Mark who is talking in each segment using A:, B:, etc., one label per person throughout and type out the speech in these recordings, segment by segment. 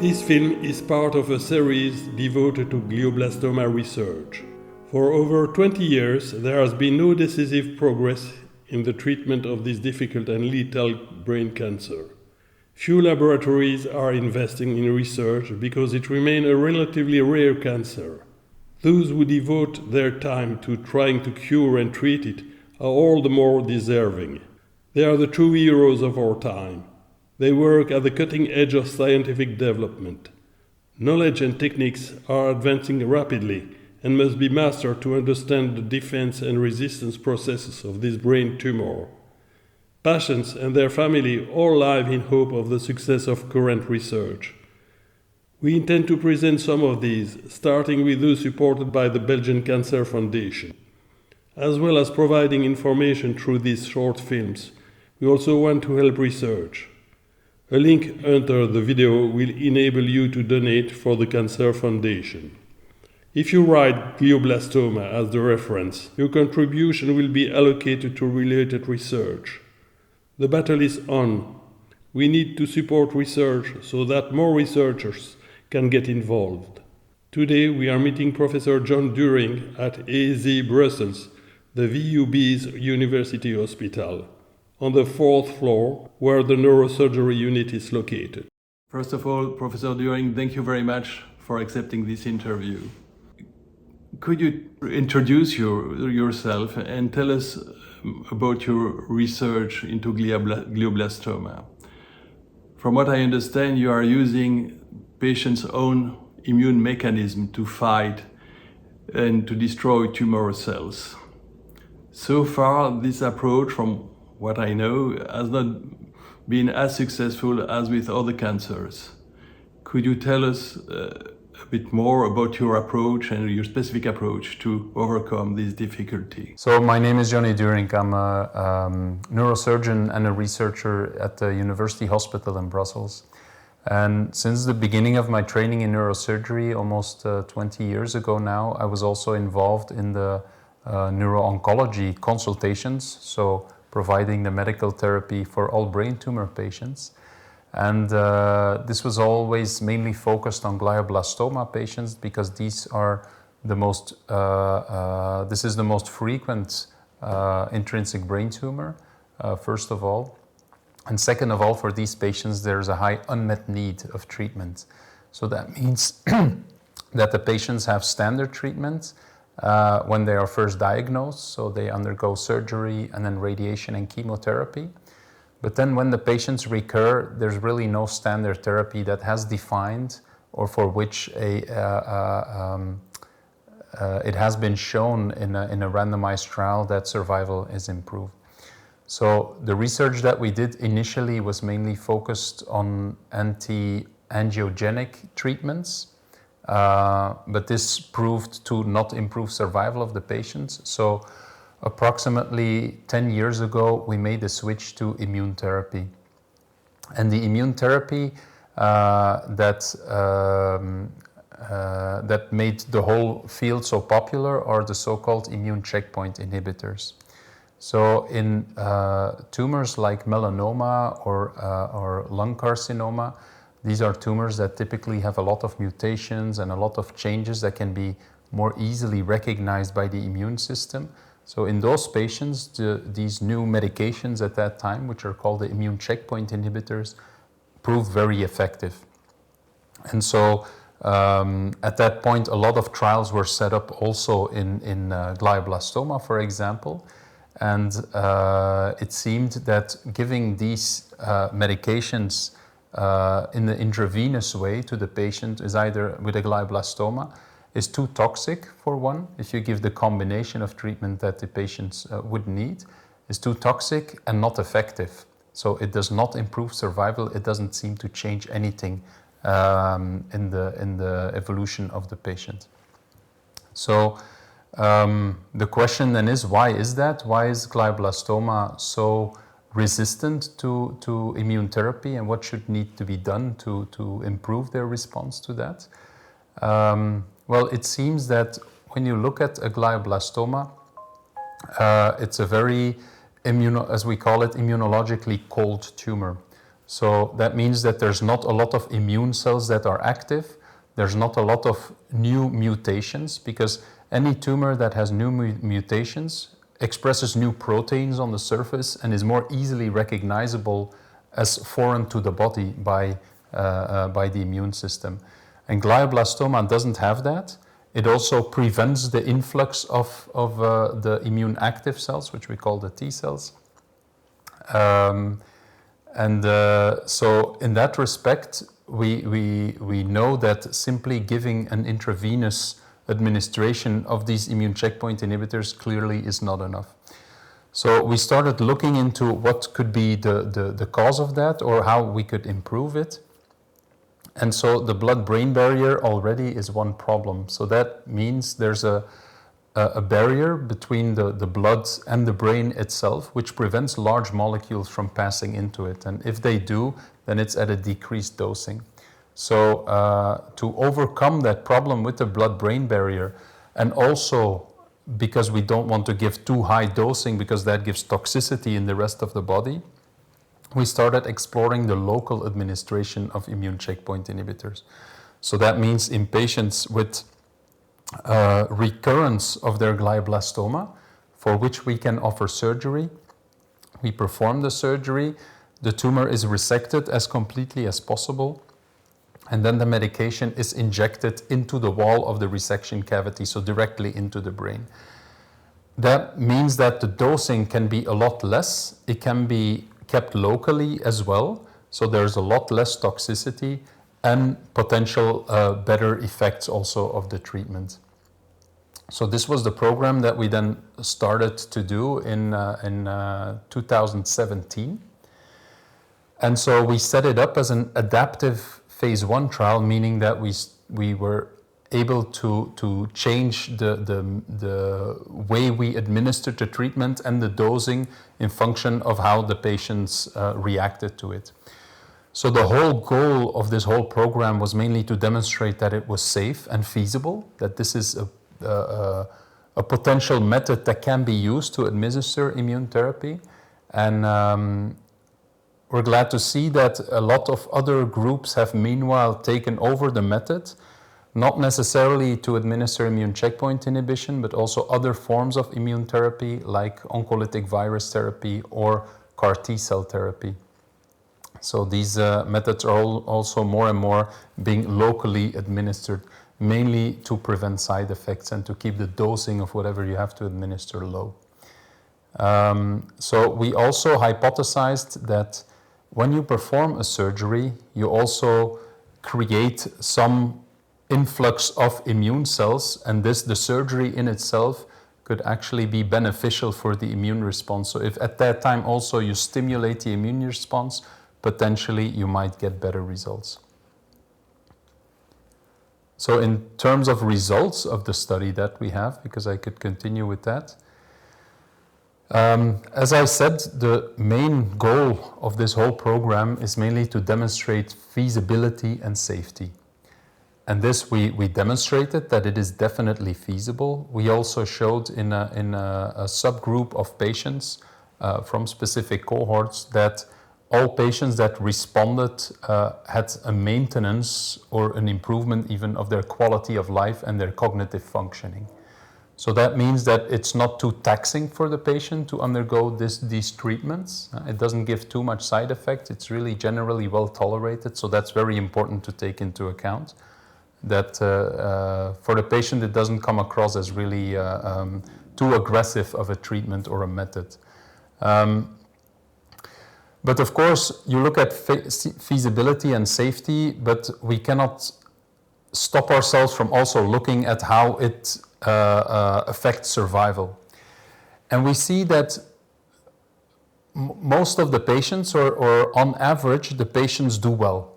A: This film is part of a series devoted to glioblastoma research. For over 20 years, there has been no decisive progress in the treatment of this difficult and lethal brain cancer. Few laboratories are investing in research because it remains a relatively rare cancer. Those who devote their time to trying to cure and treat it are all the more deserving. They are the true heroes of our time. They work at the cutting edge of scientific development. Knowledge and techniques are advancing rapidly and must be mastered to understand the defense and resistance processes of this brain tumor. Patients and their family all live in hope of the success of current research. We intend to present some of these, starting with those supported by the Belgian Cancer Foundation. As well as providing information through these short films, we also want to help research. A link under the video will enable you to donate for the Cancer Foundation. If you write glioblastoma as the reference, your contribution will be allocated to related research. The battle is on. We need to support research so that more researchers can get involved. Today we are meeting Professor John Duerinck at AZ Brussels, the VUB's University Hospital, on the 4th floor where the neurosurgery unit is located. First of all, Professor Duerinck, thank you very much for accepting this interview. Could you introduce yourself and tell us about your research into glioblastoma? From what I understand, you are using patients' own immune mechanism to fight and to destroy tumor cells. So far, this approach, from what I know, has not been as successful as with other cancers. Could you tell us a bit more about your approach and your specific approach to overcome this difficulty?
B: So my name is Johnny Duerinck. I'm a neurosurgeon and a researcher at the University Hospital in Brussels. And since the beginning of my training in neurosurgery, almost 20 years ago now, I was also involved in the neuro-oncology consultations, so providing the medical therapy for all brain tumor patients. And this was always mainly focused on glioblastoma patients because these are the most, this is the most frequent intrinsic brain tumor, first of all. And second of all, for these patients, there's a high unmet need of treatment. So that means that the patients have standard treatment when they are first diagnosed, so they undergo surgery and then radiation and chemotherapy. But then when the patients recur, there's really no standard therapy that has defined or for which it has been shown in a randomized trial that survival is improved. So the research that we did initially was mainly focused on anti-angiogenic treatments, but this proved to not improve survival of the patients. So approximately 10 years ago, we made a switch to immune therapy. And the immune therapy that made the whole field so popular are the so-called immune checkpoint inhibitors. So in tumors like melanoma or lung carcinoma, these are tumors that typically have a lot of mutations and a lot of changes that can be more easily recognized by the immune system. So in those patients, these new medications at that time, which are called the immune checkpoint inhibitors, proved very effective. And so at that point, a lot of trials were set up also in glioblastoma, for example. And it seemed that giving these medications in the intravenous way to the patient is either with a glioblastoma is too toxic for one. If you give the combination of treatment that the patients would need, is too toxic and not effective. So it does not improve survival. It doesn't seem to change anything in the evolution of the patient. So the question then is, why is that? Why is glioblastoma so resistant to immune therapy, and what should need to be done to improve their response to that? Well, it seems that when you look at a glioblastoma, it's a very as we call it, immunologically cold tumor. So that means that there's not a lot of immune cells that are active. There's not a lot of new mutations, because any tumor that has new mutations expresses new proteins on the surface and is more easily recognizable as foreign to the body by the immune system. And glioblastoma doesn't have that. It also prevents the influx of the immune active cells, which we call the T cells. So in that respect, we know that simply giving an intravenous administration of these immune checkpoint inhibitors clearly is not enough. So we started looking into what could be the cause of that, or how we could improve it. And so the blood-brain barrier already is one problem. So that means there's a barrier between the blood and the brain itself, which prevents large molecules from passing into it. And if they do, then it's at a decreased dosing. So to overcome that problem with the blood-brain barrier, and also because we don't want to give too high dosing because that gives toxicity in the rest of the body, we started exploring the local administration of immune checkpoint inhibitors. So that means in patients with recurrence of their glioblastoma, for which we can offer surgery, we perform the surgery, the tumor is resected as completely as possible, and then the medication is injected into the wall of the resection cavity, so directly into the brain. That means that the dosing can be a lot less. It can be kept locally as well, so there's a lot less toxicity and potential better effects also of the treatment. So this was the program that we then started to do in 2017. And so we set it up as an adaptive phase 1 trial, meaning that we were able to change the way we administered the treatment and the dosing in function of how the patients reacted to it. So the whole goal of this whole program was mainly to demonstrate that it was safe and feasible, that this is a potential method that can be used to administer immune therapy. And we're glad to see that a lot of other groups have meanwhile taken over the method, not necessarily to administer immune checkpoint inhibition, but also other forms of immune therapy like oncolytic virus therapy or CAR T cell therapy. So these methods are also more and more being locally administered, mainly to prevent side effects and to keep the dosing of whatever you have to administer low. So we also hypothesized that when you perform a surgery, you also create some influx of immune cells, and the surgery in itself could actually be beneficial for the immune response. So if at that time also you stimulate the immune response, potentially you might get better results. So in terms of results of the study that we have, because I could continue with that, as I said, the main goal of this whole program is mainly to demonstrate feasibility and safety. And this we demonstrated that it is definitely feasible. We also showed in a subgroup of patients from specific cohorts that all patients that responded had a maintenance or an improvement even of their quality of life and their cognitive functioning. So that means that it's not too taxing for the patient to undergo these treatments. It doesn't give too much side effects. It's really generally well tolerated. So that's very important to take into account. That for the patient, it doesn't come across as really too aggressive of a treatment or a method. But of course, you look at feasibility and safety, but we cannot stop ourselves from also looking at how it affects survival. And we see that most of the patients, or on average, the patients do well.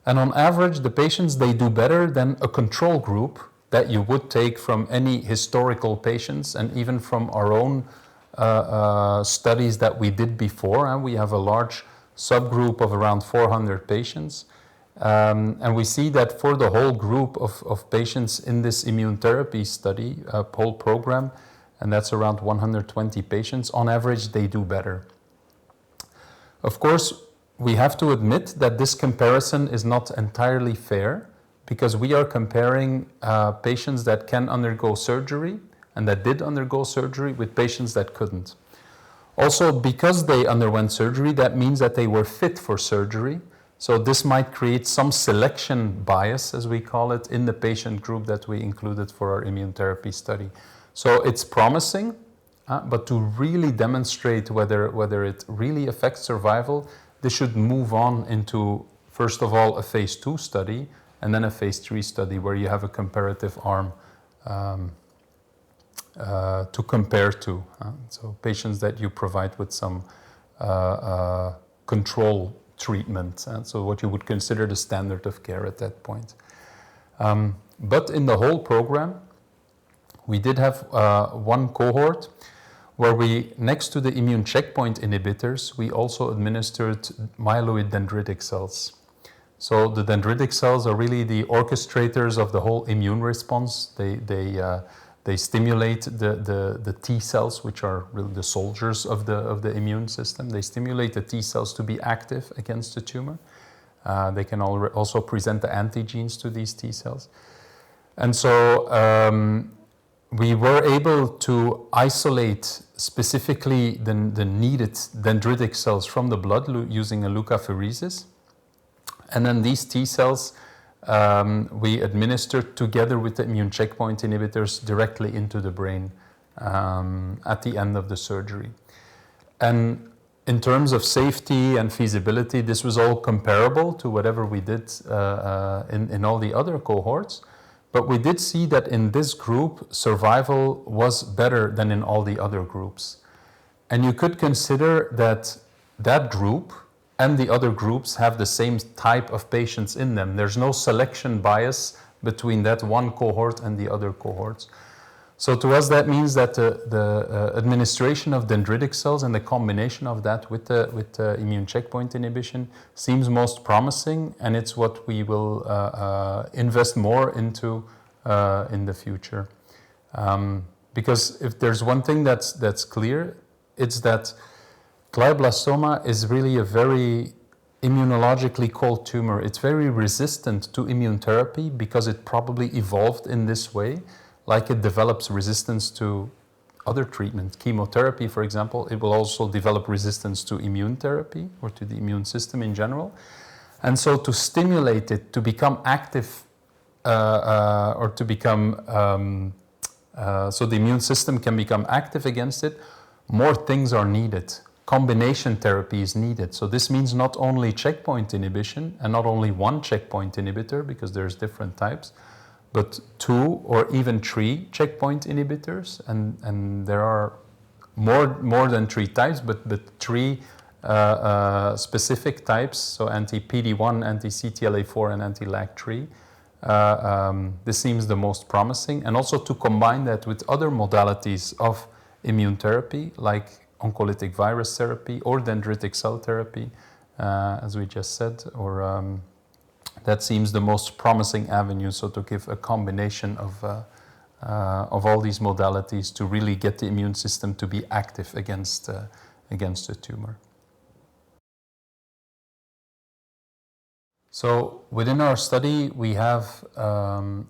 B: And on average, the patients, they do better than a control group that you would take from any historical patients and even from our own studies that we did before. We have a large subgroup of around 400 patients. And we see that for the whole group of patients in this immune therapy study, whole program, and that's around 120 patients, on average, they do better. Of course, we have to admit that this comparison is not entirely fair, because we are comparing patients that can undergo surgery and that did undergo surgery with patients that couldn't. Also, because they underwent surgery, that means that they were fit for surgery. So this might create some selection bias, as we call it, in the patient group that we included for our immune therapy study. So it's promising, but to really demonstrate whether it really affects survival, this should move on into, first of all, a phase 2 study, and then a phase 3 study where you have a comparative arm to compare to. So patients that you provide with some control treatment, so what you would consider the standard of care at that point. But in the whole program, we did have one cohort where we, next to the immune checkpoint inhibitors, we also administered myeloid dendritic cells. So the dendritic cells are really the orchestrators of the whole immune response. They stimulate the T cells, which are really the soldiers of the immune system. They stimulate the T cells to be active against the tumor. They can also present the antigens to these T cells. And so we were able to isolate specifically the needed dendritic cells from the blood using a leukapheresis. And then these T cells we administered together with the immune checkpoint inhibitors directly into the brain at the end of the surgery. And in terms of safety and feasibility, this was all comparable to whatever we did in all the other cohorts. But we did see that in this group, survival was better than in all the other groups. And you could consider that that group and the other groups have the same type of patients in them. There's no selection bias between that one cohort and the other cohorts. So to us, that means that the administration of dendritic cells and the combination of that with the immune checkpoint inhibition seems most promising, and it's what we will invest more into in the future. Because if there's one thing that's clear, it's that glioblastoma is really a very immunologically cold tumor. It's very resistant to immune therapy because it probably evolved in this way, like it develops resistance to other treatments. Chemotherapy, for example, it will also develop resistance to immune therapy or to the immune system in general. And so to stimulate it to become active or to become, so the immune system can become active against it, more things are needed. Combination therapy is needed. So this means not only checkpoint inhibition and not only one checkpoint inhibitor, because there's different types, but 2 or even 3 checkpoint inhibitors. And there are more than 3 types, but 3 specific types. So anti-PD-1, anti-CTLA-4, and anti-LAG-3. This seems the most promising. And also to combine that with other modalities of immune therapy, like oncolytic virus therapy or dendritic cell therapy, as we just said, or that seems the most promising avenue. So to give a combination of all these modalities to really get the immune system to be active against the tumor. So within our study, we have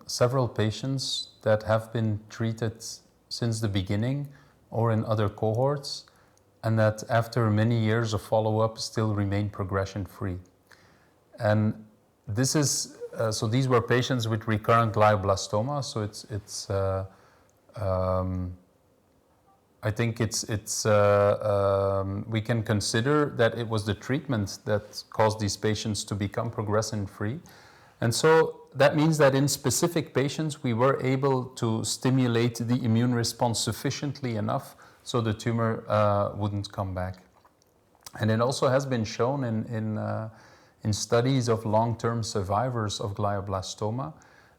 B: several patients that have been treated since the beginning or in other cohorts, and that after many years of follow-up still remain progression-free. And this is, so these were patients with recurrent glioblastoma, so I think we can consider that it was the treatment that caused these patients to become progression-free. And so that means that in specific patients, we were able to stimulate the immune response sufficiently enough so the tumor wouldn't come back. And it also has been shown in studies of long-term survivors of glioblastoma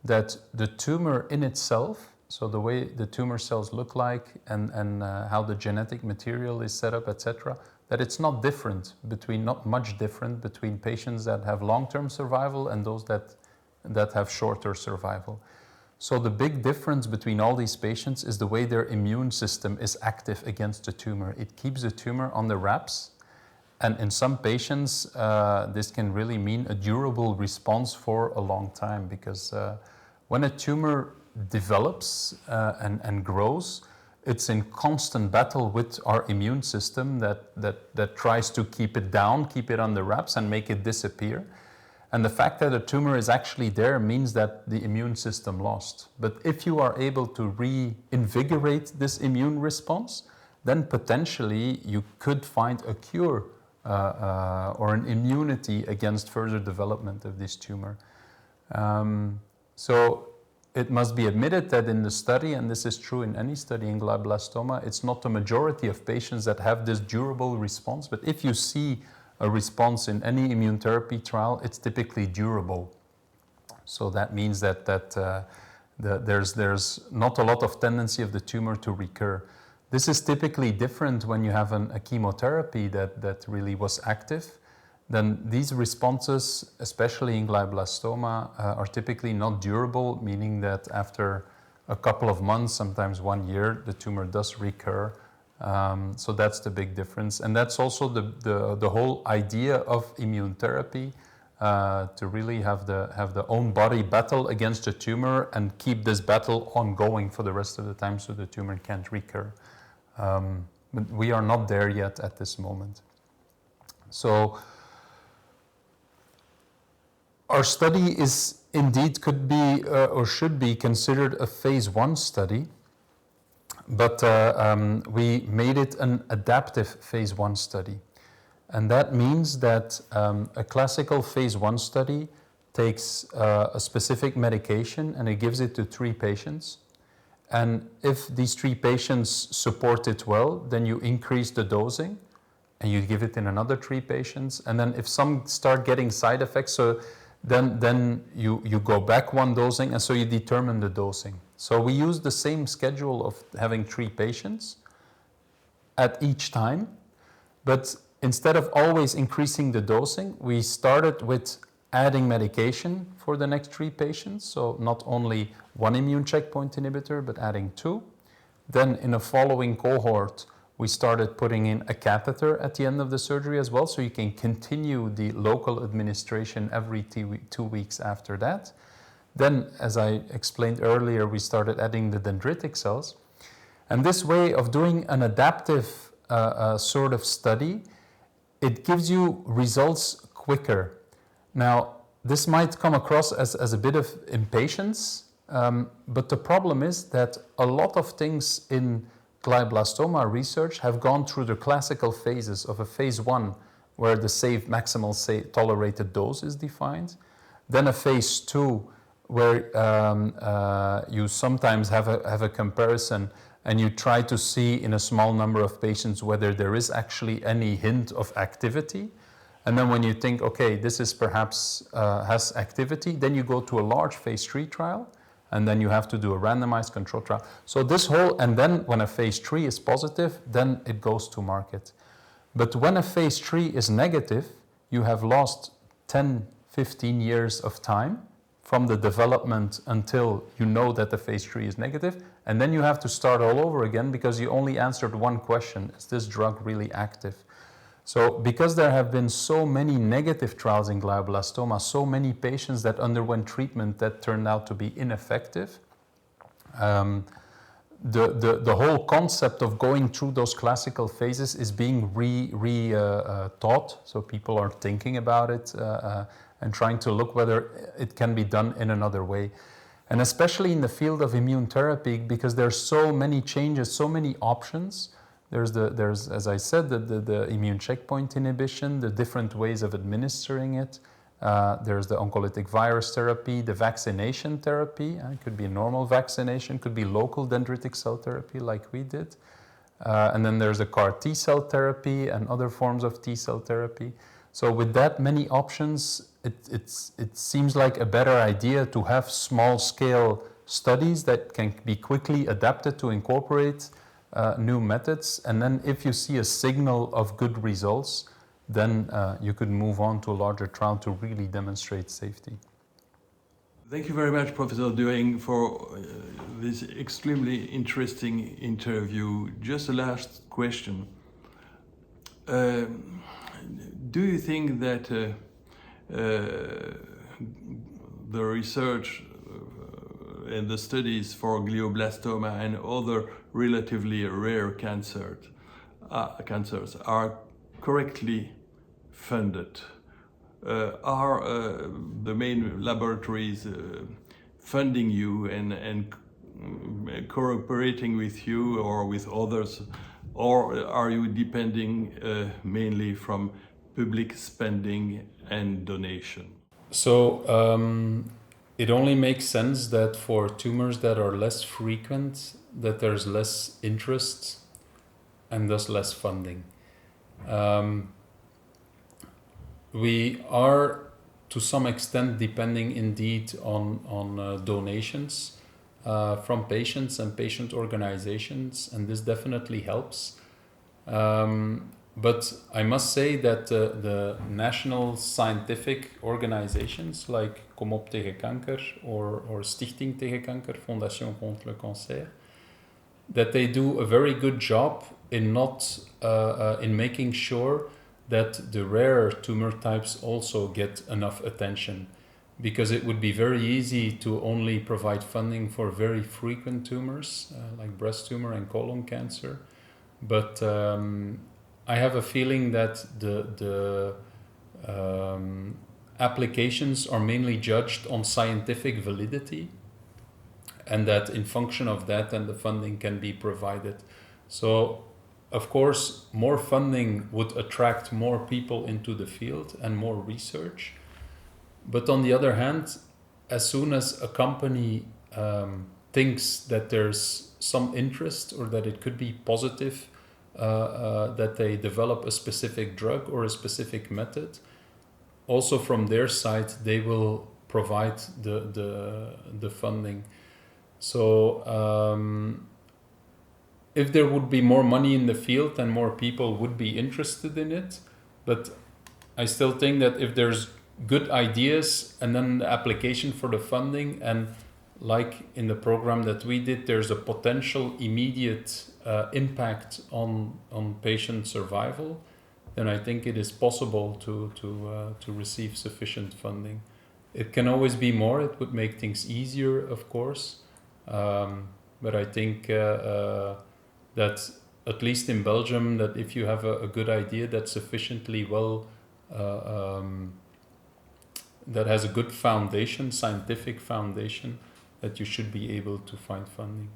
B: that the tumor in itself, so the way the tumor cells look like and how the genetic material is set up, etc., that it's not much different between patients that have long-term survival and those that have shorter survival. So the big difference between all these patients is the way their immune system is active against the tumor. It keeps the tumor on the wraps, And in some patients, this can really mean a durable response for a long time, because when a tumor develops and grows, it's in constant battle with our immune system that tries to keep it down, keep it under wraps, and make it disappear. And the fact that a tumor is actually there means that the immune system lost. But if you are able to reinvigorate this immune response, then potentially you could find a cure or an immunity against further development of this tumor. So it must be admitted that in the study, and this is true in any study in glioblastoma, it's not the majority of patients that have this durable response, but if you see a response in any immune therapy trial, it's typically durable. So that means that there's not a lot of tendency of the tumor to recur. This is typically different when you have a chemotherapy that really was active. Then these responses, especially in glioblastoma, are typically not durable, meaning that after a couple of months, sometimes 1 year, the tumor does recur. So that's the big difference. And that's also the whole idea of immune therapy, to really have the own body battle against the tumor and keep this battle ongoing for the rest of the time so the tumor can't recur. But we are not there yet at this moment. So our study is indeed could be or should be considered a phase 1 study, but we made it an adaptive phase 1 study. And that means that a classical phase 1 study takes a specific medication and it gives it to 3 patients. And if these 3 patients support it well, then you increase the dosing and you give it in another 3 patients. And then if some start getting side effects, so then you go back 1 dosing, and so you determine the dosing. So we use the same schedule of having 3 patients at each time, but instead of always increasing the dosing, we started with adding medication for the next 3 patients. So not only 1 immune checkpoint inhibitor, but adding 2. Then in a following cohort, we started putting in a catheter at the end of the surgery as well, so you can continue the local administration every 2 weeks after that. Then, as I explained earlier, we started adding the dendritic cells. And this way of doing an adaptive sort of study, it gives you results quicker. Now, this might come across as a bit of impatience, but the problem is that a lot of things in glioblastoma research have gone through the classical phases of a phase 1, where the safe maximal tolerated dose is defined. Then a phase 2, where you sometimes have a comparison and you try to see in a small number of patients whether there is actually any hint of activity. And then when you think, okay, this is perhaps has activity, then you go to a large phase 3 trial, and then you have to do a randomized control trial. So this whole, and then when a phase 3 is positive, then it goes to market. But when a phase 3 is negative, you have lost 10, 15 years of time from the development until you know that the phase 3 is negative, and then you have to start all over again because you only answered 1 question: is this drug really active? So because there have been so many negative trials in glioblastoma, so many patients that underwent treatment that turned out to be ineffective, the whole concept of going through those classical phases is being taught. So people are thinking about it and trying to look whether it can be done in another way. And especially in the field of immune therapy, because there's so many changes, so many options. There's, as I said, the immune checkpoint inhibition, the different ways of administering it. There's the oncolytic virus therapy, the vaccination therapy. It could be a normal vaccination, could be local dendritic cell therapy like we did. And then there's the CAR T cell therapy and other forms of T cell therapy. So with that many options, it seems like a better idea to have small scale studies that can be quickly adapted to incorporate new methods, and then if you see a signal of good results, then you could move on to a larger trial to really demonstrate safety.
A: Thank you very much, Professor Duerinck, for this extremely interesting interview. Just a last question. Do you think that the research and the studies for glioblastoma and other relatively rare cancers are correctly funded? Are the main laboratories funding you and cooperating with you or with others, or are you depending mainly from public spending and donation?
B: So it only makes sense that for tumors that are less frequent, that there's less interest and thus less funding. We are to some extent depending indeed on donations from patients and patient organizations, and this definitely helps. But I must say that the national scientific organizations like Kom op tegen kanker or Stichting tegen kanker, Fondation contre le cancer, that they do a very good job in in making sure that the rare tumor types also get enough attention, because it would be very easy to only provide funding for very frequent tumors like breast tumor and colon cancer. But I have a feeling that the applications are mainly judged on scientific validity, and that in function of that, then the funding can be provided. So, of course, more funding would attract more people into the field and more research. But on the other hand, as soon as a company thinks that there's some interest or that it could be positive, that they develop a specific drug or a specific method, also from their side they will provide the funding. So if there would be more money in the field, then more people would be interested in it. But I still think that if there's good ideas and then the application for the funding, and like in the program that we did, there's a potential immediate impact on patient survival, then I think it is possible to receive sufficient funding. It can always be more. It would make things easier, of course. But I think that at least in Belgium, that if you have a good idea that's sufficiently well, that has a good foundation, scientific foundation, that you should be able to find funding.